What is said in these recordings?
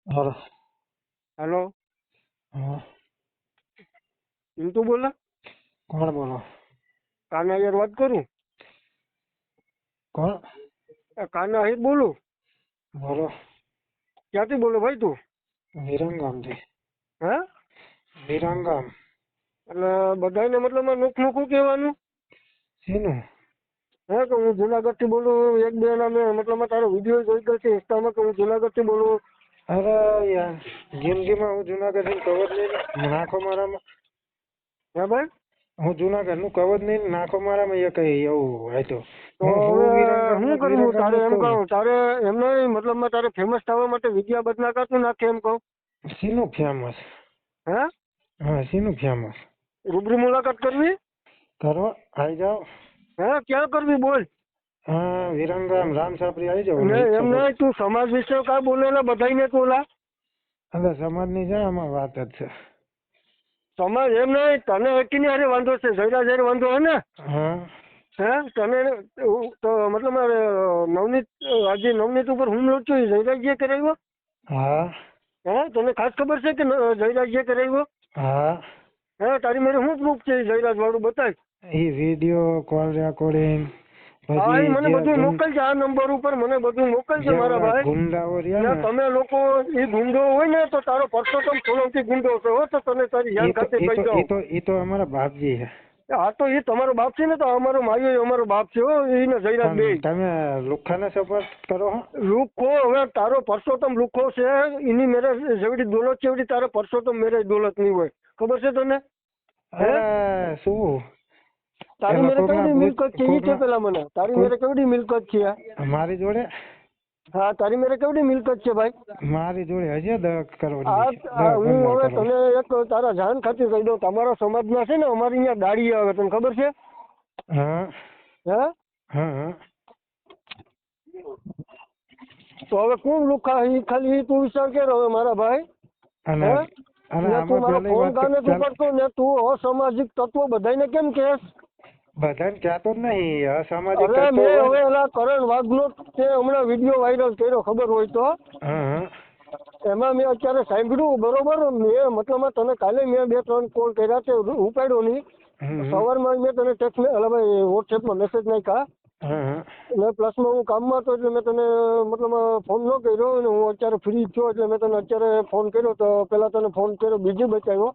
હાલો. Hello, હા. પિન્ટુ બોલે? કોણ બોલો? કાના યાર વાત કરું? કોણ કાના હિત બોલું. બોલો? ક્યાંથી બોલો ભાઈ તું? વિરંગામથી. હે? વિરંગામ. એટલે બધાને મતલબ નુખનું કહેવાનું? શેનું? હે કે હું જુનાગઢ થી બોલું? એક બે ના મેં મતલબ તારો વિડીયો જોઈ ગયો છે ઇન્સ્ટામાં કે હું જુનાગઢ થી બોલું. અરે યાર, જિંદગીમાં હું જુનાગઢ નું કવર નહીં નાખો મારામાં. હે ભાઈ? હું જુનાગઢ નું કવર નહીં નાખો મારામાં, એ કઈ એવું હોય તો તો હું હવે વિરંગામ શું નું કરવું વિરંગામ તારે? નું જ એમ કહું કહું તારે એમ નહીં મતલબમાં તારે ફેમસ થવા માટે વિદ્યા બદના કાતું નાખે એમ કહું. છું. શેનું ફેમસ? હે? હા, શેનું ફેમસ? રૂબરૂ મુલાકાત કરવી? કરો, આવી જાઓ. હે? ક્યાં કરવી બોલ? હા, વિરંગામ રામ સાપરી આવી જાઓ. ને એમ નહીં તું સમાજ વિશે કાંઈ બોલેલા બધાને તું ઓલા હવે સમાજની છે આમાં વાત જ છે. સમાજ એમ નહીં તને એકીને હારે વાંધો છે, જયરાજ હારે વાંધો હે ને? હા. હે તને તો મતલબ નવનીત આજે નવનીત ઉપર હુમલો થયો જયરાજે કરાવ્યો? હા. હે તને ખાસ ખબર છે કે જયરાજે કરાવ્યો? હા. હે તારી મેરે શું પ્રૂફ છે જયરાજ વાળું બતાય. એ વિડીયો કોલ રેકોર્ડિંગ હા એ પછી મને બધું મોકલજે, આ નંબર ઉપર મને બધું મોકલજે મારા ભાઈ. ગુંડાઓ રહ્યા ને ને તમે લોકો એ ગુંડો હોય ને તો તારો પરસોત્તમ સોલંકી ગુંડો છે હો, તો તને તારી જાન ખાતે કહી દઉં. એ તો અમારા બાપજી છે. હા તો એ તમારો બાપ છે ને, તો અમારો માયો અમારો બાપ છે હો, એને જયરાજ બે. તમે લુખ્ખાને સપોર્ટ કરો હો? લુખો હવે તારો પરસોત્તમ લુખો છે, એની મેરે જેવડી દોલત છે એવડી તારે પરસોત્તમ મેરે દોલત નહીં હોય, ખબર છે તને? અરે શું તારી મેરે કેવડી મિલકત છે એ છે પેલા મને, તારી મેરે કેવડી મિલકત છે? મારી જોડે? હા તારી મેરે કેવડી મિલકત છે ભાઈ? મારી જોડે હજી 10 કરોડ હું હવે તને એક તારા જાણ ખાतिर કહી દઉં, તમારા સમાજના છે ને અમારી અહીંયા દાડી આવે, તને ખબર છે? હા. હે? હા. તો હવે કોણ લુખા એ ખાલી તું વિચાર કર હવે મારા ભાઈ. અને તું મારો ફોન કાને તું કરતો ને, તું અસામાજિક તત્વો બધાને કેમ કહેશ? બધાને કહેતો જ નહીં અસામાજિક અરે તત્વો. મેં હવે એલા કરણ વાઘનો તે હમણાં વિડીયો વાયરલ કર્યો, ખબર હોય તો? હા. એમાં મેં અત્યારે સાંભળ્યું બરોબર, મેં મતલબ તને કાલે મેં 2-3 કોલ કર્યા તે ઉપાડ્યો નહીં. સવારમાં મેં તને ટેક્સ્ટ વોટ્સએપમાં મેસેજ નાખ્યા. એટલે પ્લસમાં હું કામમાં હતો એટલે મેં તને મતલબ ફોન ન કર્યો, અને હું અત્યારે ફ્રી થયો એટલે મેં તને અત્યારે ફોન કર્યો. તો પેલા તને ફોન કર્યો બીજી બચાવ્યો,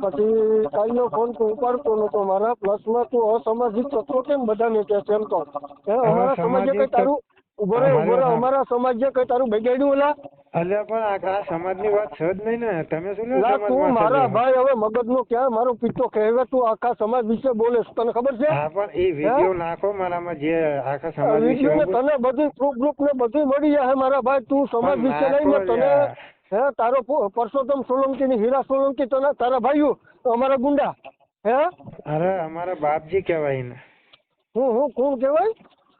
પછી કાલનો ફોન તું ઉપાડતો નતો મારા. પ્લસમાં તું અસામાજિક તત્વો કેમ બધાને કહે છે એમ તો? અમારા સમાજે કઈ તારું ઉભો રહે અમારા સમાજે કઈ તારું બગાડ્યું ઓલા? અલ્યા પણ આ સમાજની વાત છે જ નહીં ને, તમે શું તું મારા ભાઈ હવે મગજનો ક્યાં મારો પિત્તો કહેવે, તું આખા સમાજ વિશે બોલે, તને ખબર છે? હા પણ એ વિડીયો નાખો મારામાં, જે આખા સમાજ વિશે તને બધું પ્રૂફ ને બધું મળી જાય મારા ભાઈ. તું સમાજ વિશે લઈને તને હે તારો પરસોત્તમ સોલંકી ની હીરા સોલંકી તને તારા ભાઈઓ અમારા ગુંડા હે? અરે અમારા બાપજી કહેવાય ને. હું કોણ કહેવાય?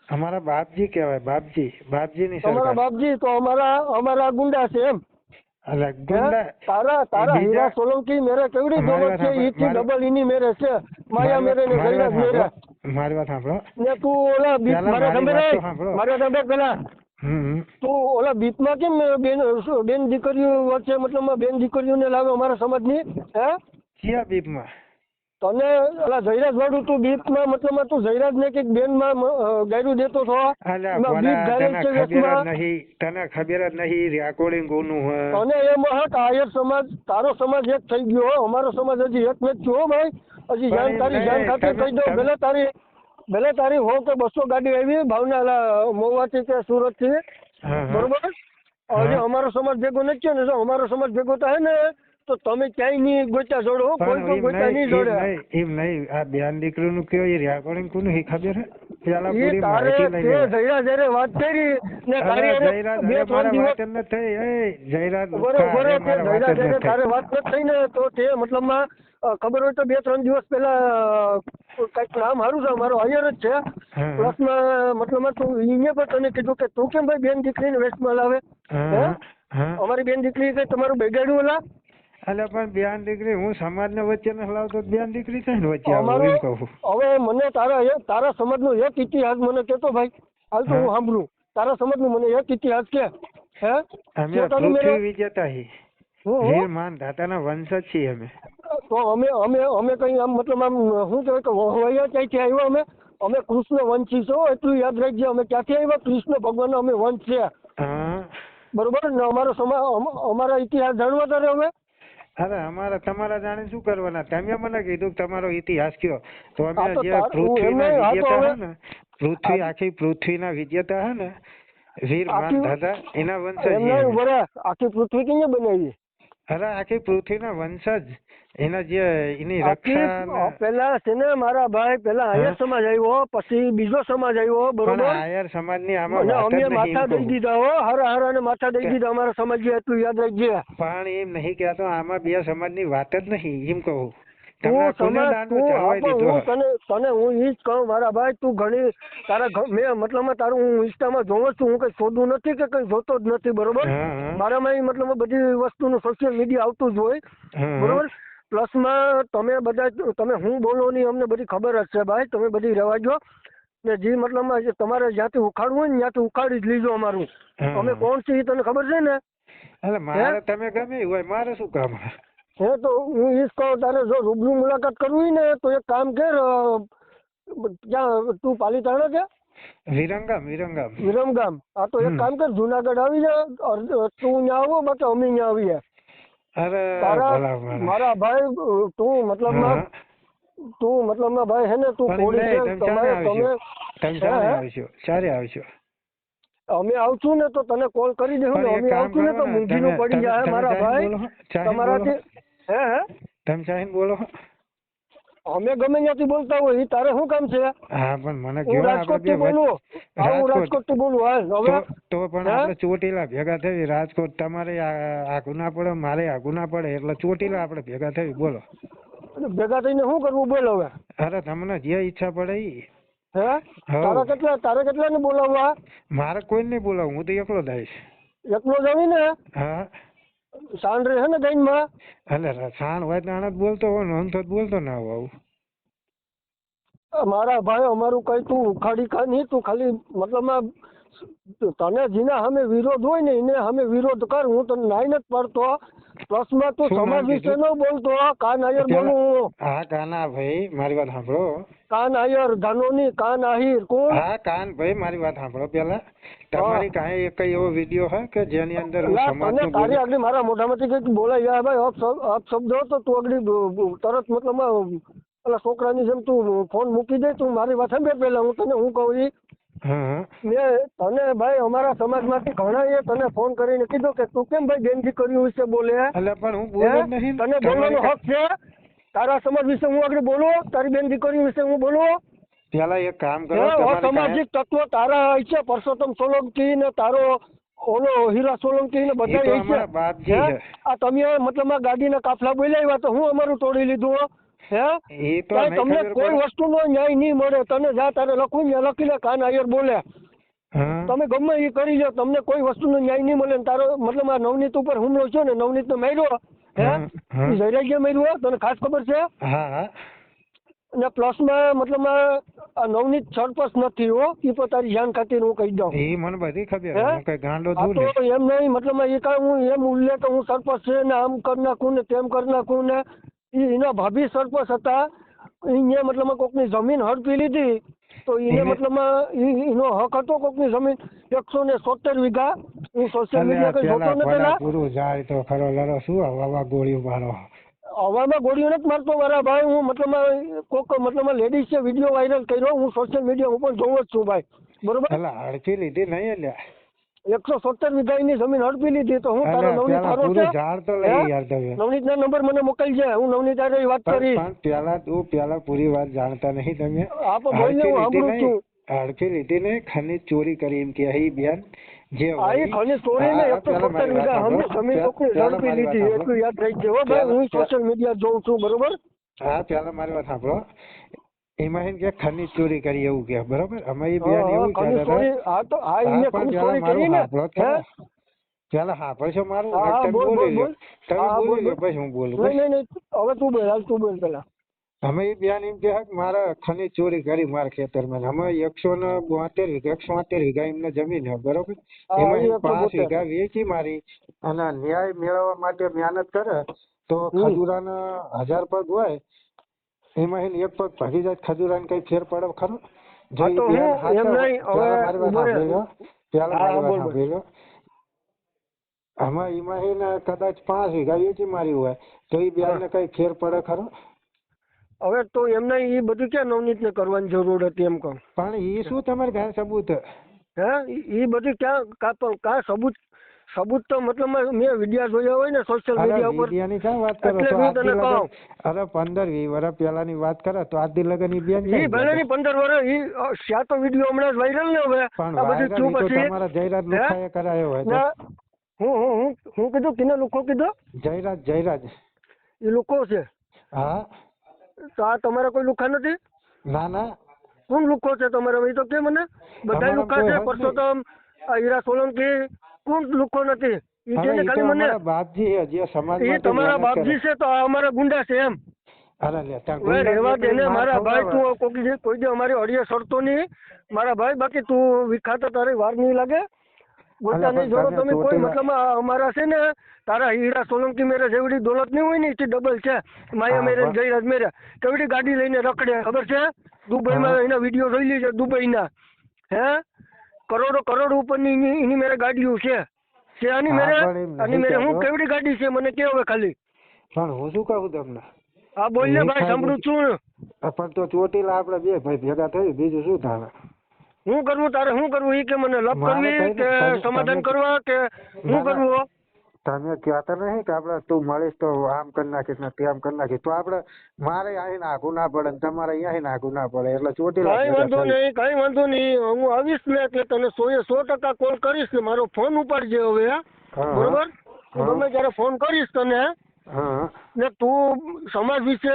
અમારા બાપજી કહેવાય, બાપજી ની તમારા બાપજી તો અમારા ગુંડા છે એમ? તારા હીરા સોલંકી મેરે કેવડી દોલત છે, ઈ થી ડબલ ઈની મેરે છે, માયા મેરે ને જયરાજ મેરે. મારી વાત સાંભળો ને તું ઓલા બીટ મારા સાંભળે પેલા તું ઓલા બીટમાં કેમ બેન દીકરીઓ વચ્ચે મતલબ બેન દીકરીઓને લાવે અમારા સમાજની? હે કયા બીપમાં? તને ઓલા જયરાજ વાળું તું બીપમાં મતલબ તું જયરાજ ને કઈક બેન માં ગાયરું દેતો છો, તને ખબર જ નહીં રેકોર્ડિંગ કોનું હોય? તને એમ હક આયર સમાજ તારો સમાજ એક થઈ ગયો, અમારો સમાજ હજી એક નથી થયો ભાઈ. હજી તારી જાણ ખાતે કહી દઉં, ભલે તારી હો કે 200 ગાડી આવી ભાવના મોવાથી કે સુરત થી, બરોબર? હજી અમારો સમાજ ભેગો નથી થયો ને, જો અમારો સમાજ ભેગો થાય ને તો તમે ક્યાંય નહીં ગોચા જોડો, કોઈ ગોચા નહીં જોડે. એમ નહીં, આ બેન દીકરી નું કયો રેકોર્ડિંગ કોનું એ ખબર હે? પેલા પૂરી તારે જયરાજ જયારે વાત કરી ને તારે વાત નથી થઈ ને, તો તે મતલબમાં ખબર હોય તો 2-3 દિવસ પહેલા કઈક નામ સારું છે અમારો હાયર જ છે, પ્લસમાં મતલબમાં તું એને પણ તને કીધું કે તું કેમ ભાઈ બેન દીકરીને વેસ્ટમાં લાવે? અમારી બેન દીકરી કઈ તમારું બગાડ્યું ઓલા? એટલે પણ બેન દીકરી હું સમાજ ને વચ્ચે ન લાવતો, બેન દીકરી કઈ વચ્ચે આવું કહું? હવે મને તારા સમાજ નો એક ઇતિહાસ મને કેતો ભાઈ, હાલ તો હું સાંભળું. તારા સમાજ નું મને એક ઇતિહાસ કે. હે અમે ચોટાલી મેળા પૃથ્વી વિજેતા છીએ. વીર માન દાતાના વંશજ છીએ અમે. તો અમે કઈ આમ મતલબ આમ શું કહેવાય કે વહવાયા ક્યાંથી આવ્યા અમે કૃષ્ણ વંશી છો એટલું યાદ રાખજે. અમે ક્યાંથી આવ્યા? કૃષ્ણ ભગવાન અમે વંશ છે. હા બરોબર ને? અમારા ઇતિહાસ જાણવા તારે અમે અરે અમારા તમારા જાણે શું કરવાના? તમે મને કીધું કે તમારો ઇતિહાસ કયો, તો અમે હા તો જે હું પૃથ્વીના એમને વિજેતા હે ને, પૃથ્વી આખી પૃથ્વીના વિજેતા હે ને વીર માન દાદા એના વંશજ એમને છીએ અમે. બરા આખી પૃથ્વી કેમ બનાવી? અરે આખી પૃથ્વીના વંશજ એના જે એની રક્ષા પેલા છે ને મારા ભાઈ, પેલા આયર સમાજ આવ્યો, પછી બીજો સમાજ આવ્યો, પણ બરોબર? આયર સમાજની આમાં અને વાત જ અમે નહીં માથા એમ દઈ કહું. દીધા હો, હારા ને માથા દઈ દીધા અમારા સમાજે, એટલું યાદ રાખજે. પણ એમ નહીં કહેતો, આમાં બે સમાજની વાત જ નહીં એમ કહું. તું તમને સમાજ પુણ્યદાનનું તું જળવાઈ દીધું હે. તને હું ઈ જ કહું મારા ભાઈ, તું ઘણી મેં મતલબ તારું હું ઇન્સ્ટામાં જોઉં છું, હું કઈ શોધું નથી કે કઈ જોતો જ નથી, બરોબર? મારામાં મતલબ બધી વસ્તુનું સોશિયલ મીડિયા આવતું જ હોય, બરોબર? પ્લસમાં તમે હું બોલો ની અમને બધી ખબર જ છે ભાઈ, તમે બધી રહેવાજો ને. જે મતલબમાં તમારે જ્યાંથી ઉખાડવું હોય ને ત્યાંથી ઉખાડી જ લીજો અમારું. અમે કોણ છીએ તને ખબર છે ને? એટલે મારે તમે ગમે હોય, મારે શું કામ? હે તો હું ઈ જ કહું, તારે જો રૂબરૂ મુલાકાત કરવી ને તો એક કામ કર, ક્યાં તું પાલીતાણા કે વિરમગામ? હા તો એક કામ કર, જુનાગઢ આવી જા, તું ત્યાં આવો બાકી અમે ત્યાં આવીએ. મારા ભાઈ તું મતલબમાં ભાઈ હે ને, તું કોળી છે, તમે આવશો? અમે આવશું ને તો તને કોલ કરી દેવું ને. અમે આવશું ને તો મૂંગીનું પડી જાય મારા ભાઈ તમારાથી. હે તમે ચાહીને બોલો. અમે ગમે ત્યાંથી બોલતા હોય, તારે શું કામ છે? હા પણ મને હું રાજકોટ થી બોલું. હું રાજકોટ થી બોલું. હાલ હવે તો પણ આપણે ચોટીલા ભેગા થઈ. રાજકોટ તમારે આગુ ના પડે, મારે આગુ ના પડે, એટલે ચોટીલા આપણે ભેગા થઈ. બોલો ભેગા થઈને શું કરવું? બોલો હવે. અરે તમને જે ઈચ્છા પડે ઈ. તારે કેટલા ને બોલાવવા? મારે કોઈ નહીં બોલાવું, હું તો એકલો જ આવીશ. એકલો જ આવી ને? હા સાંડ રહે ને ગાઈનમાં? એટલે સાણ હોય તો આને જ બોલતો હોય ને, આમ તો બોલતો ના આવું. મારા ભાઈ અમારું કઈ તું ઉખાડી ખા નહીં, તું ખાલી મતલબ તને જેના સામે વિરોધ હોય ને એને સામે વિરોધ કર. હું તને નાઈ નથી પડતો. પ્લસમાં તું સમાજ વિશે ન બોલતો. કાન આયર બોલું. હા કાના ભાઈ મારી વાત સાંભળો. કાન આયર ધાનોની કાન આહિર કોણ? હા કાન ભાઈ મારી વાત સાંભળો. પેલા તમારી કાંઈ એક એવો વિડીયો હે કે જેની અંદર હું સમાજનું તારી આગળ મારા મોઢામાંથી કઈક બોલાઈ જાય ભાઈ અપશબ્દ તો તું આગળ તરત મતલબ પેલા છોકરાની જેમ તું ફોન મૂકી દે. તું મારી વાત સાંભળે પેલા હું તને હું કહું ઈ. મેં તને ભાઈ અમારા સમાજમાંથી ઘણા તને ફોન કરીને કીધું કે તું કેમ ભાઈ બેન દીકરીઓ વિશે બોલે? તને બોલવાનો હક છે? તારા સમાજ વિશે હું આગળ બોલું? તારી બેન દીકરીઓ વિશે હું બોલું? પેલા એક કામ કરો, સામાજિક તત્વો તારા છે, પરસોત્તમ સોલંકી ને તારો ઓલો હીરા સોલંકી ને બધા છે. આ તમે મતલબ આ ગાડીના કાફલા બોલાવ્યા તો હું અમારું તોડી લીધું? તમને કોઈ વસ્તુનો ન્યાય નહીં મળે. તને જા તારે લખવું ત્યાં લખી લે. કાન આયર બોલે તમે ગમે એ કરી લો, તમને કોઈ વસ્તુનો ન્યાય નહીં મળે. તારો મતલબ આ નવનીત ઉપર હુમલો છે ને, નવનીત ને માર્યો જયરાજે માર્યો, તને ખાસ ખબર છે? અને પ્લસમાં મતલબ આ નવનીત સરપંચ નથી હો, એ પણ તારી જાણ ખાतिर હું કહી દઉં. મને બધી ખબર. તો એમ નહીં મતલબ એ કઈ હું એમ ઉલ્લેખ હું સરપંચ છે ને આમ કરી નાખું ને તેમ કરી નાખું ને. એના ભાભી સરપંચ હતા, એને મતલબ કોકની જમીન હડપી લીધી તો એને મતલબ એનો હક હતો કોકની જમીન 176 વીઘા. હું સોશિયલ મીડિયા કઈ જોતો નથી. ગોળીઓ મારો હવામાં ગોળીઓ નથી મારતો મારા ભાઈ. હું મતલબ લેડીઝ છે, વિડીયો વાયરલ કર્યો. હું સોશિયલ મીડિયા ઉપર જોઉં જ છું ભાઈ, બરોબર? હડપી લીધી નહીં, 170 વીઘાની જમીન હડપી લીધી. તો હું તારો નવનીત હારો છે? નવનીત ના નંબર મને મોકલજે, હું નવનીત હારે વાત કરીશ. પેલા પૂરી વાત જાણતા નહીં તમે. હા પણ બોલ ને, હું સાંભળું છું. હડપી લીધી ને ખનીજ ચોરી કરી એમ કે બેન જે ખનીજ ચોરી ને 170 વીઘા અમને જમીન કોકની ઝડપી લીધી, એટલું યાદ રહી ગયું ભાઈ. હું સોશિયલ મીડિયા જોઉં છું, બરોબર? હા પેલા મારી વાત સાંભળો. એમાં એમ કે ખનીજ ચોરી કરી એવું કે, બરોબર? અમે એ બેન એવું કહેતા પેલા સાંભળશો મારું? તમે બોલી લો પછી હું બોલું. નહીં હવે તું બોલ, તું બોલ પેલા. અમે એ બેન એમ કહે કે મારે ખનીજ ચોરી કરી મારા ખેતરમાં અમે 172 વીઘા 173 વીઘા એમને જમીન છે બરોબર હા, એમાં એ 5 172. વીઘા વેચી મારી અને ન્યાય મેળવવા માટે મહેનત કરે તો ખજૂરાના 1000 પગ હોય એમાં એને એક પગ ભાગી જાય ખજૂરાને કઈ ફેર પડે ખરો જો હા એ તો બેન હું હાચા એમ નહીં, પેલા હવે મારી વાત ઉભો રહે. સાંભળી લો પેલા હા, મારી વાત બોલ. સાંભળી લો આમાં એમાં એને કદાચ 5 વીઘા વેચી મારી હોય તો એ બેન ને કઈ ફેર પડે ખરો હવે તો એમને એ બધું ક્યાં નવનીત ને કરવાની જરૂર હતી એમ કહું. પણ એ શું તમારી પાસે સબૂત હે એ બધું ક્યાં કા સબૂત તો મતલબ મેં વિડીયો જોયા હોય ને સોશિયલ અરે મીડિયા ઉપર, વિડિયાની ક્યાં વાત કરો એટલે તો હું તને આજથી કહું. લગન અરે 15-20 વર્ષ પહેલાની વાત કરો તો આજથી લગન ઈ બેન ઈ ભલે ની 15 વર્ષ ઈ શા તો વિડીયો હમણાં જ વાયરલ ને હવે પણ આ બધું વાયરલ થયું ઈ તો પછી તમારા જયરાજ લુખાએ કરાયો હોય તો ના, હું કીધું કિને લોકો કીધું જયરાજ એ લોકો છે. હા તો આ તમારા કોઈ લુખા નથી? ના ના કોણ લુખો છે તમારા? એ તો કે મને બધા અમારામાં લુખા કોઈ છે. હદ નહીં. પરસોત્તમ, આ હીરા સોલંકી, કોણ લુખો નથી? ઈ કે અરે ને ઈ તો ખાલી મને અમારા બાપજી છે જે સમાજ એ માટે તમારા મહેનત બાપજી કરે છે તો આ અમારા ગુંડા છે એમ. અરે લે ત્યાં હવે ગુંડા રહેવા દે ને જેટલી માર મારા ભાઈ, ખવડાવે. તું કોઈ દી અમારી અડીએ સરતો નહીં મારા ભાઈ. બાકી તું વિખાતો તારી વાર નહીં લાગે. બોલતા નહીં જોડો તમે કોઈ મતલબ અમારા છે ને તારા હીરા સોલંકી મેરે જેવડી દોલત નહીં હોય ને એથી ડબલ છે. માયા મેરે ને જયરાજ મેરે કેવડી ગાડી લઈને રખડે ખબર છે? દુબઈમાં એના વિડીયો જોઈ લીધે દુબઈના. હે કરોડ ઉપરની એની મેરે ગાડીઓ છે આની મેરે. આની મેરે હું કેવડી ગાડી છે મને કે હવે ખાલી. પણ હું શું કહું તમને હા બોલ ને ભાઈ, સાંભળું છું. પણ તો ચોટીલા આપણે બે ભાઈ ભેગા થઈ બીજું શું થાય શું કરવું તારે? શું કરવું એ કે મને? લપ કરવી કે સમાધાન કરવા કે શું કરવું? તમે કહેતા નહીં કે આપણે તું મળીશ તો આમ કરી નાખીશ ને તેમ કરી નાખીશ તો આપણે મારે અહીં નાખવું ના પડે ને તમારે અહીંયા નાખવું ના પડે એટલે ચોટીલા કઈ વાંધો નહીં, કઈ વાંધો નહીં. હું આવીશ ને એટલે તને 100% કોલ કરીશ ને મારો ફોન ઉપાડજે હવે. બરોબર? ગમે ત્યારે ફોન કરીશ તને. ને તું સમાજ વિશે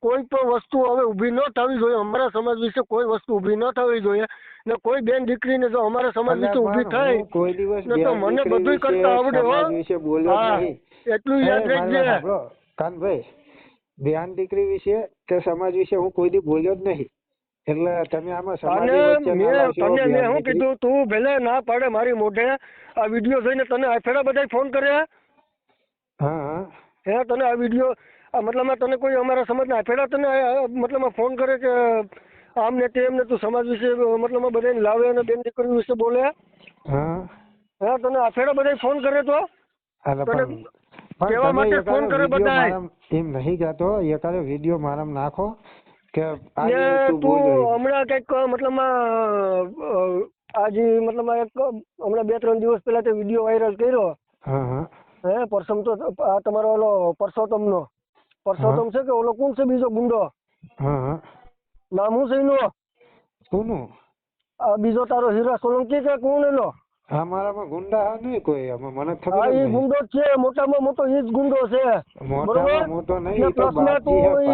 કોઈ પણ વસ્તુ હવે ઊભી ન થવી જોઈએ. અમારા સમાજ વિશે કોઈ વસ્તુ ઊભી ન થવી જોઈએ. ને કોઈ બેન દીકરીને જો અમારા સમાજ વિશે ઊભી થાય કોઈ દિવસ ને તો મને બધું કરતા આવડે હો. હા, એટલું યાદ રાખજે કાનભાઈ. બેન દીકરી વિશે કે સમાજ વિશે હું કોઈ દી બોલ્યો જ નહીં. એટલે તમે આમાં તને મેં શું કીધું? તું ભલે ના પાડે મારી મોઢે આ વિડીયો જોઈને તને આફેડા બધા ફોન કર્યા? હા હે તને આ વિડીયો મતલબ તને કોઈ અમારા સમાજના આફેડા તને મતલબ ફોન કરે કે આમ ને તેમ ને તું સમાજ વિશે મતલબ બધાને લાવે અને બેન દીકરી વિશે બોલે? હા તને આફેડા બધા ફોન કરે તો કેવા માટે ફોન કરે બધા? એમ નહીં કહેતો એકાદો વિડીયો મારામાં નાખો કે તું હમણાં કઈક મતલબ આજે મતલબ હમણાં 2-3 દિવસ પહેલા તે વિડીયો વાયરલ કર્યો. હે પરસમ તો આ તમારો ઓલો પરસોત્તમ છે કે ઓલો કોણ છે બીજો ગુંડો? નામ શું છે એનું? કોનું? બીજો તારો હીરા સોલંકી કે કોણ એનો? અમારામાં ગુંડા નહીં કોઈ મને ખબર હા એ ગુંડો જ છે, મોટામાં મોટો એ જ ગુંડો છે. મોટામાં મોટો નહીં તો તું એ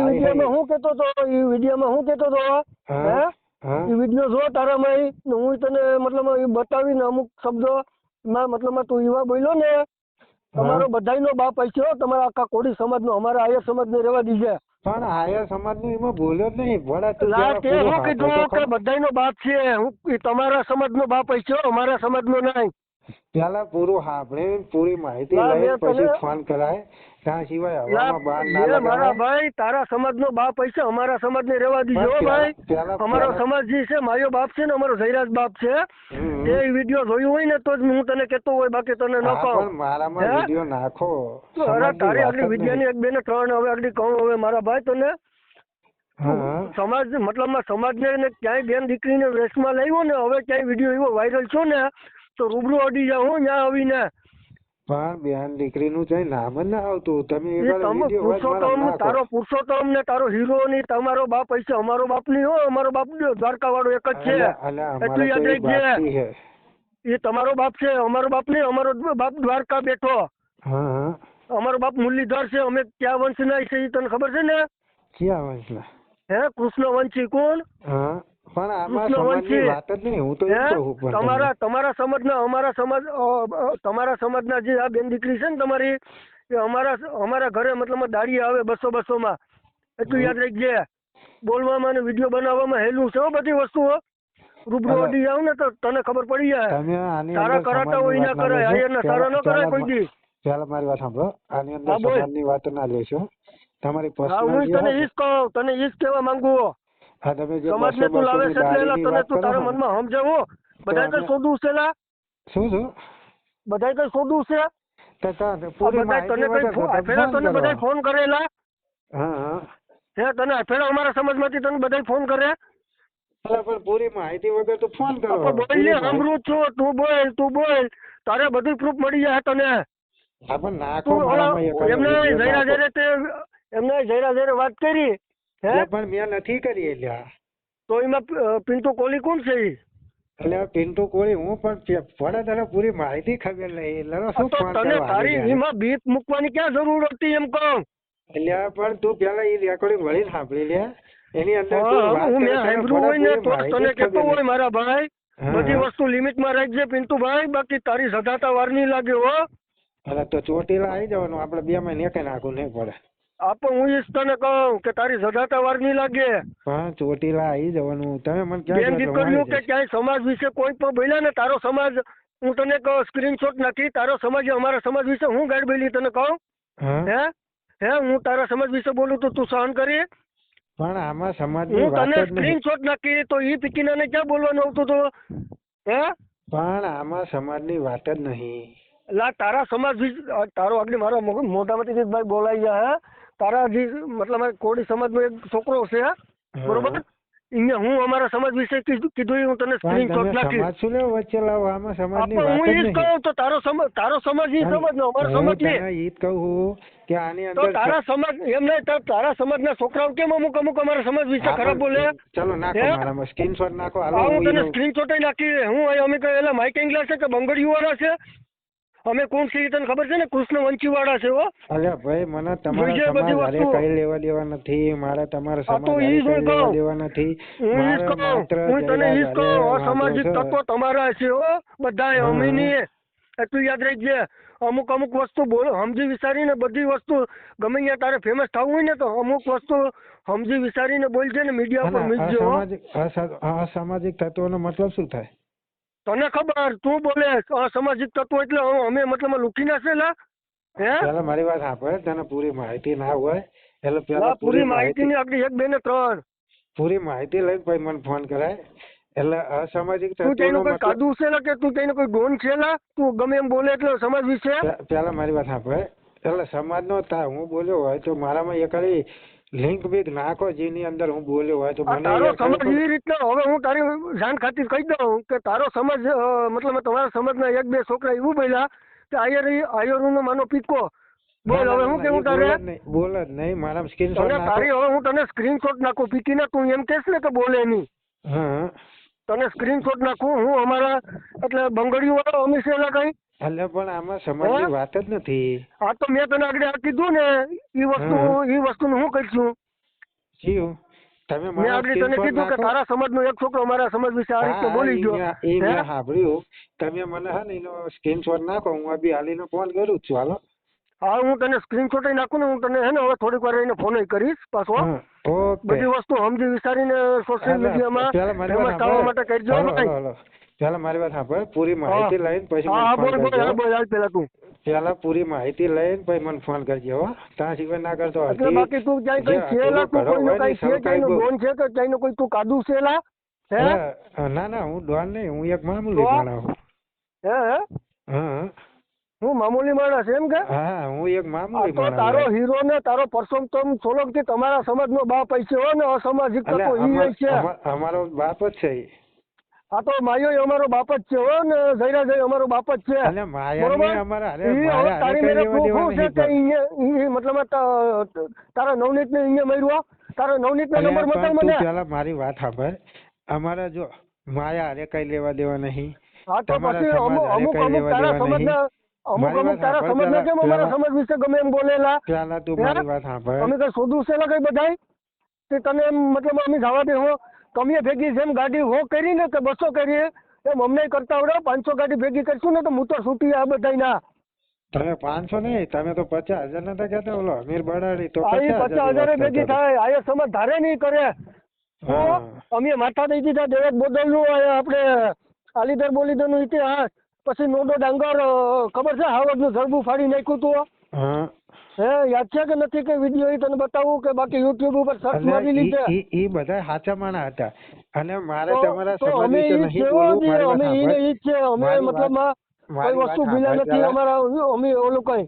વિડીયોમાં શું કહેતો હતો? એ વિડીયોમાં શું કહેતો હતો? હે એ વિડીયો જો તારામાં હું તને મતલબ એ બતાવીને અમુક શબ્દો મતલબ તું એવા બોલ્યો ને તમારો બધાયનો બાપ હશે હો, તમારા આખા કોળી સમાજનો. અમારા આયર સમાજને રહેવા દીજે. પણ આયર સમાજનું એમાં બોલ્યો જ નહીં. તે હું કીધું કે બધાયનો બાપ છે. હું તમારા સમાજનો બાપ હશે હો, અમારા સમાજનો નહીં. પેલા પૂરું સાંભળે પૂરી માહિતી લઈ પછી ફોન કરાય. ત્યાં સિવાય હવામાં બહાર ના લગાડાય. મારા ભાઈ તારા સમાજનો બાપ હશે, અમારા સમાજને રહેવા દીજો ભાઈ. અમારો સમાજ જે છે માયો બાપ છે ને અમારો જયરાજ બાપ છે. એ વિડીયો જોયું હોય ને તો જ હું તને કેતો હોય, બાકી તને ન કહું. મારામાં વિડીયો નાખો. અરે તારી આગળ વિદ્યાની 1 2 ને 3 હવે આગળ કહું હવે મારા ભાઈ તને. સમાજ મતલબમાં સમાજને ક્યાંય બેન દીકરીને વેશમાં લાવ્યો ને હવે ક્યાંય વિડીયો એવો વાયરલ છો ને તો રૂબરૂ અડી જાવ હું ત્યાં આવીને. પણ બેન દીકરીનું કઈ નામ જ ના આવતું. તારો પુરુષોત્તમ ને તારો હીરો ની તમારો બાપ હશે, અમારો બાપ નહીં હો. અમારો બાપ દ્વારકા વાળો એક જ છે, એટલું યાદ રાખજે. એ તમારો બાપ છે, અમારો બાપ નહીં. અમારો બાપ દ્વારકા બેઠો. અમારો બાપ મુરલીધર છે. અમે ક્યાં વંશના છે એ તને ખબર છે ને? ક્યાં વંશના? હે કૃષ્ણ વંશી કોણ? પણ આમાં સમાજની વાત જ નહીં. હું તો એમ કહું તમારા સમાજના અમારા સમાજ તમારા સમાજના જે આ બેન દીકરી છે ને તમારી, અમારા ઘરે મતલબ દાડી આવે 200 માં એટલું યાદ રાખજે. બોલવામાં અને વિડીયો બનાવવામાં હેલું છે હો બધી વસ્તુઓ. રૂબરૂ અડી જાવ ને તો તને ખબર પડી જાય. તમે આની તારા અંદર કરાતા હોય ના સમાજની કરાય, વાત આયરના ના સારા ન લેશો. કરાય કોઈ દી. પહેલા મારી વાત સાંભળો. આની અંદર હા, બોલ. સમાજની વાત ના લેશો. તમારી હા, હું પર્સનલ તને ઈ જ કહું, તને ઈ જ કહેવા માંગુ. હા, તમે જે સમાજને તું લાવે છે એટલે એલા તને તું તારા કરો મનમાં સમજાવો. બધાય કઈ શોધવું છે લા? શું બધાય કઈ શોધવું છે? પૂરી બધાય તને માહિતી કઈ વગર ફેરા તને ફોન બધાય કરો. ફોન કરેલા? હા હે તને ફેરા અમારા સમાજમાંથી તને બધાય ફોન કરે? પણ પૂરી માહિતી વગર તું ફોન કરો. આપણે બોલ ને, સાંભળું છું. તું બોલ. તારે બધું પ્રૂફ મળી જાય તને. આપણ નાખો તું મારામાં એક જ એમને video જયરા નાખો. જયરે તે એમને જયરા જયરે વાત કરી હે એટલે પણ મેં નથી કરી એટલે. તો એમાં પિન્ટુ કોહલી કોણ છે ઈ? એટલે પિન્ટુ કોળી હું પણ પડે તને પૂરી માહિતી ખબર નહીં એટલે શું તો ફોન તને કરવા તારી આવી એમાં બીક મૂકવાની ક્યાં જરૂર હતી એમ કહું. એટલે પણ તું પેલા એ રેકોર્ડિંગ વળી સાંભળી લે. એની અંદર હા, તું વાત હું કરે મેં તને સાંભળ્યું હોય ને તો પૂરી તને માહિતી કહેતો ખબર હોય નહીં. મારા ભાઈ. હા, બધી હા. વસ્તુ લિમિટમાં રાખજે પિન્ટુભાઈ, બાકી તારી સધાતા વાર નહીં લાગે હો. એટલે તો ચોટીલા આવી જવાનું આપણે 2 મહિને એકે નાખવું નહીં પડે. હું ઈ જ તને કહું કે તારી સધાતા વાર નહીં લાગે. પણ ચોટીલા આવી જવાનું તમે મને ક્યાં બેન દીકરીઓ કે ક્યાંય સમાજ વિશે કોઈ પણ બોલ્યા ને તારો સમાજ, હું તને કહું સ્ક્રીનશોટ નાખી, તારો સમાજ અમારા સમાજ વિશે હું ગાડ બોલી તને કહું. હે હું તારા સમાજ વિશે બોલું તો તું સહન કરી? પણ આમાં સમાજની હું વાત તને જ નહીં. સ્ક્રીનશોટ નાખી તો ઈ પીકીનાને ક્યાં બોલવાનું આવતું તો? હે પણ આમાં સમાજની વાત જ નહીં. લા તારા સમાજ વિશે તારો આગળ મારા મોઢામાંથી ભાઈ બોલાઈ ગયા હે. તારા જે મતલબ કોળી સમાજનો એક છોકરો છે બરોબર, અહીંયા હું અમારા સમાજ વિશે કીધું હું તને સ્ક્રીનશોટ નાખી. સમાજ શું લેવો વચ્ચે લાવો? આમાં સમાજની વાત હું જ ઈ જ નહીં. કહું તો તારો સમાજ ઈ સમાજ નો અમારો હું સમાજ તને નહીં. ઈ જ કહું કે આની તો અંદર તારા સમાજ એમ નહીં, તારા સમાજના છોકરાઓ કેમ અમુક અમારા સમાજ વિશે ખરાબ બોલે? ચલો નાખો હે? મારામાં સ્ક્રીનશોટ નાખો. હાલો હું હું તને ઈનો- સ્ક્રીનશોટ નાખી. હું અમે કઈ એલા માઇક એંગલા છે કે બંગડીઓ વાળા છે? અમે કોણ છીએ તને ખબર છે ને? કૃષ્ણ વંશી વાળા છે હો. અલ્યા ભાઈ મને તમારા જોઈજે બધી સમાજ હારે વસ્તુ. કઈ લેવા દેવા નથી. મારે તમારા આ તો સમાજ ઈ હારે જ કઈ હું લેવા કહું. દેવા નથી. હું ઈ જ મારે કહું, માત્ર હું તને ઈ જ કહું, જયરાજ હારે અસામાજિક વાંધો તત્વો છે. તમારા છે હો બધાય, હા. અમે નહીં. એટલું યાદ રાખજે. અમુક વસ્તુ બોલો સમજી વિચારીને, બધી વસ્તુ ગમે ત્યાં તારે ફેમસ થવું હોય ને તો અમુક વસ્તુ સમજી વિચારીને બોલજે ને મીડિયા પર અને મૂકજો હો. અસામાજિક તત્વોનો મતલબ શું થાય? તને ખબર, તું બોલે અસામાજિક તત્વો એટલે અમે મતલબ લુકી નાખેલા હે? પેલા મારી વાત સાંભળ. તને પૂરી માહિતી ના હોય એટલે પેલા પૂરી માહિતી ની આપડી 1, 2 ને 3 પૂરી માહિતી લઈને પછી મને ફોન કરાય. એટલે અસામાજિક તું તત્વોનો તેનું કોઈ મતલબ કાદુ છે કે તું તેનું કોઈ ગોન છે તું ગમે એમ બોલે એટલે સમાજ વિશે? પેલા મારી વાત સાંભળ. એટલે સમાજનો હું બોલ્યો હોય તો મારામાં એકાદી લિંક બીક નાખો જેની અંદર હું બોલ્યો હોય તો મને તારો યાર ખબર સમાજ પડે. એવી રીતના, હવે હું તારી જાણ ખાतिर કહી દઉં કે તારો સમાજ મતલબ તમારા સમાજના 1, 2 છોકરા એવું બોલ્યા કે આયરુ નો માનો પીકો બોલ. ના, હવે ના, હું ના, કેવું એ તારે? બોલ જ નહીં મારા સ્ક્રીનશોટ તને તારી નાખો. હવે હું તને સ્ક્રીનશોટ નાખું પીકીને, તું એમ કહેશ ને કે બોલે નહીં. હા તને સ્ક્રીનશોટ નાખું હું અમારા એટલે બંગડીઓ વાળો અમે છે એલા કઈ. એટલે પણ આમાં સમાજની વાત જ નથી. હા તો મેં તને આગળ આ કીધું ને એ વસ્તુનું હું કરીશું? જીવ તમે મેં મારા આગળ તને સ્ક્રીનશોટ કીધું કે નાખો. તારા સમાજનો એક છોકરો અમારા સમાજ વિશે આ રીતે બોલી ગયો. એ મેં સાંભળ્યું. તમે મને હે ને એનો સ્ક્રીનશોટ નાખો. હું અભી હાલીનો ફોન કરું જ છું. હાલો હા હું તને સ્ક્રીનશોટ નાખું ને હું તને હે ને હવે થોડીક વાર રહીને ફોન કરીશ પાછો. ઓકે. બધી વસ્તુ સમજી વિચારીને સોશિયલ મીડિયામાં ફેમસ થવા માટે કરજો ભાઈ. પેલા મારી વાત સાંભળ. પૂરી માહિતી લઈને પછી હા મને ફોન કરજો. બોલ હાલ પેલા તું. પેલા પૂરી માહિતી લઈને પછી મને ફોન કરજો હો. ત્યાં સિવાય ના કરતો. એટલે બાકી તું ક્યાંય કઈ છે લા? તું કોઈનો કઈ છે? ક્યાંયનો ડોન છે કે ક્યાંયનો કોઈ તું કાદુ છે લા? હે ના ના હું ડોન નહીં. હું એક મામૂલી માણસ. હે હા હું મામૂલી માણસ એમ કે? હા હું એક મામૂલી તો માણસ. તારો હીરો ને તારો પરસોત્તમ સોલંકી તમારા સમાજનો બાપ છે હો ને અસામાજિક તત્વો ઈ છે. અમારો બાપ જ છે. આ તો માયો અમારો બાપ જ છે હો ને જયરા જય અમારો બાપ જ છે. એટલે માયા અમારા તારી મેરે શું છે કે મતલબ તારા નવનીત ને અહીંયા મર્યો? તારો નવનીત નો નંબર બતાવ મને. પેલા મારી વાત સાંભળ. અમારે જો માયા હારે કઈ લેવા દેવા નહીં. હા તો પછી અમુક તારા સમાજના અમુક તારા સમાજના કેમ અમારા સમાજ વિશે ગમે એમ બોલેલા? પેલા તું મારી વાત સાંભળ. અમે કઈ શોધવું છે કઈ બધાય કે તને એમ મતલબ અમે જવા દે હો? તમે ભેગી જેમ ગાડી હો કરી ને કે 200 કરીએ એમ અમને કરતા આવડે. 500 ગાડી ભેગી કરશું ને તો હું તો છૂટી આ બધાય ના. તમે 500 નહીં, તમે તો 50,000 નતા કહેતા? ઓલો અમીર બડાડી તો આ 50,000 50,000 ભેગી થાય. આયર સમાજ ધારે નહીં કરે. તો હા. અમે માથા દઈ દીધા દેવત બોદલનું આપણે આલીદર બોલીદરનું ઇતિહાસ. પછી નોડો ડાંગર ખબર છે હાવડનું ઝરબું ફાડી નાખ્યું તું. હા. હે યાદ છે કે નથી કે વિડીયો એ તને બતાવું કે બાકી યુટ્યુબ ઉપર સર્ચ મારી લીધે? ઈ બધા સાચા માણસ હતા અને મારે તો તમારા તો સમાજ અમે વિશે ઈ નહીં જ બોલવું. મારી વાત અમે ઈ સાંભળ. જ છે. અમે મારી વાત- મતલબમાં કોઈ મારી વસ્તુ વાત ભીલા સાંભળ નથી પહેલા. અમારા. અમે ઓલું કઈ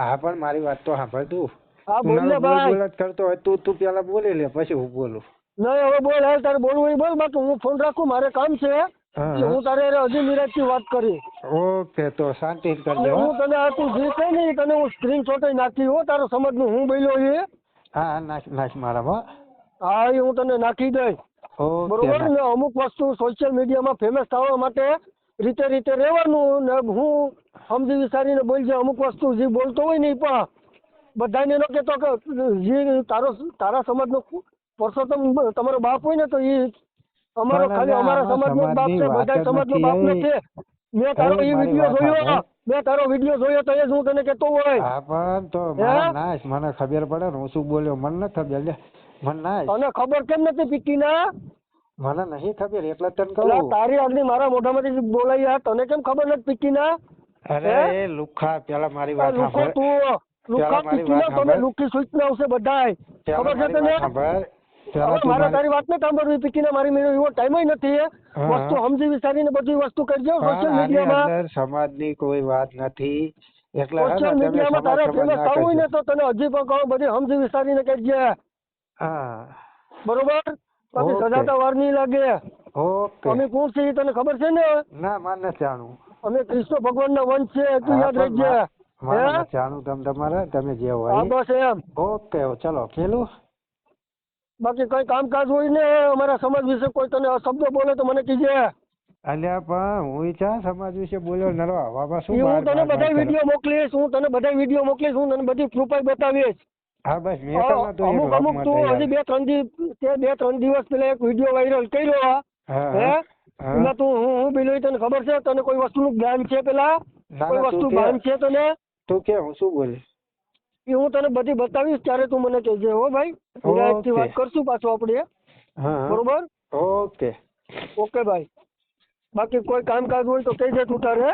હા પણ મારી વાત તો સાંભળ તું. હા બોલ ને બોલ ભાઈ. બોલ જ કરતો હોય તું પેલા બોલી લે પછી હું બોલું. નહીં હવે બોલ. હાલ તારે બોલવું હોય બોલ, બાકી હું ફોન રાખું, મારે કામ છે. હા. એટલે હું તારે હજી નિરાજથી વાત કરી. ઓકે તો શાંતિ અને કરજો. હું તને આ તું જે કહે ને ઈ તને હું સ્ક્રીનશોટ નાખી હો તારો સમાજનું હું બોલ્યો એ. હા નાખ નાખ મારામાં. હા એ હું તને નાખી દઈશ. ઓકે બરોબર ને? અમુક વસ્તુ સોશિયલ મીડિયામાં ફેમસ થવા માટે રીતે રહેવાનું ને હું સમજી વિચારીને બોલજે. અમુક વસ્તુ જે બોલતો હોય ને એ પણ બધાને ન કહેતો કે જે તારા સમાજનો પરસોત્તમ તમારો બાપ હોય ને તો એ અમારો ખાલી અમારા સમાજનો જ બાપ છે, બધા સમાજનો બાપ નથી. મેં તારો એ વિડીયો જોયો, મેં તારો વિડીયો જોયો તો એ જ હું તને કહેતો હોય. હા પણ તો મારા નાશ મને ખબર પડે ને હું શું બોલ્યો. મને ન ખબર લે. મને નાશ તને ખબર કેમ નથી પીકીના? મને નહીં ખબર એટલે તને એટલે કહું. તારી આગળ મારા મોઢામાંથી બોલાઈ તને કેમ ખબર નથી પીકીના? અરે એ લુખા પેલા મારી વાત લુખો સાંભળ. તું લુખા પીકીના તમે લુખી સૂચના આવશે બધાય. ખબર છે તને? હવે મારે તારી વાત ને સાંભળવી પીકીના. મારી મેળો એવો ટાઈમ નથી. વસ્તુ સમજી વિચારીને બધી વસ્તુ કરજો. સોશિયલ મીડિયામાં સમાજની કોઈ વાત નથી એટલે સોશિયલ મીડિયામાં તારે ફેમસ થવું હોય ને તો તને હજી પણ કહું બધી સમજી વિચારીને કરજે. હા બરોબર? બાકી સજા તો વાર નહીં લાગે. ઓકે. અમે કોણ છીએ તને ખબર છે ને? ના મારે નથી જાણવું. અમે કૃષ્ણ ભગવાનના વંશ છે, તું યાદ રાખજે. મારે નથી જાણવું તમારે તમે જે હોય. હા બસ એમ. ઓકે ચલો પેલું બાકી કઈ કામકાજ હોય ને અમારા સમાજ વિશે કોઈ તને શબ્દ બોલે તો મને કીજે. અલ્યા પણ હું ચા સમાજ વિશે બોલ્યો નરવા હવામાં શું હું તને બાર બધા બાર વિડીયો મોકલીશ. હું તને બધી પ્રૂફ બતાવીશ. હા બસ મેં તો નતો અમુક અમુક તું હજી 2-3 દિવસ પેલા એક વિડીયો વાયરલ કર્યો. હે એમાં તું હું બિલો તને ખબર છે? તને કોઈ વસ્તુનું જ્ઞાન છે? પેલા કોઈ વસ્તુ ભાન છે તને? તું કે હું શું બોલી એ હું તને બધી બતાવીશ ત્યારે તું મને કહેજે. હો ભાઈ, નિરાંતથી વાત કરશું પાછો આપણે. બરોબર? ઓકે ઓકે ભાઈ. બાકી કોઈ કામકાજ હોય તો કહેજે તું તારે.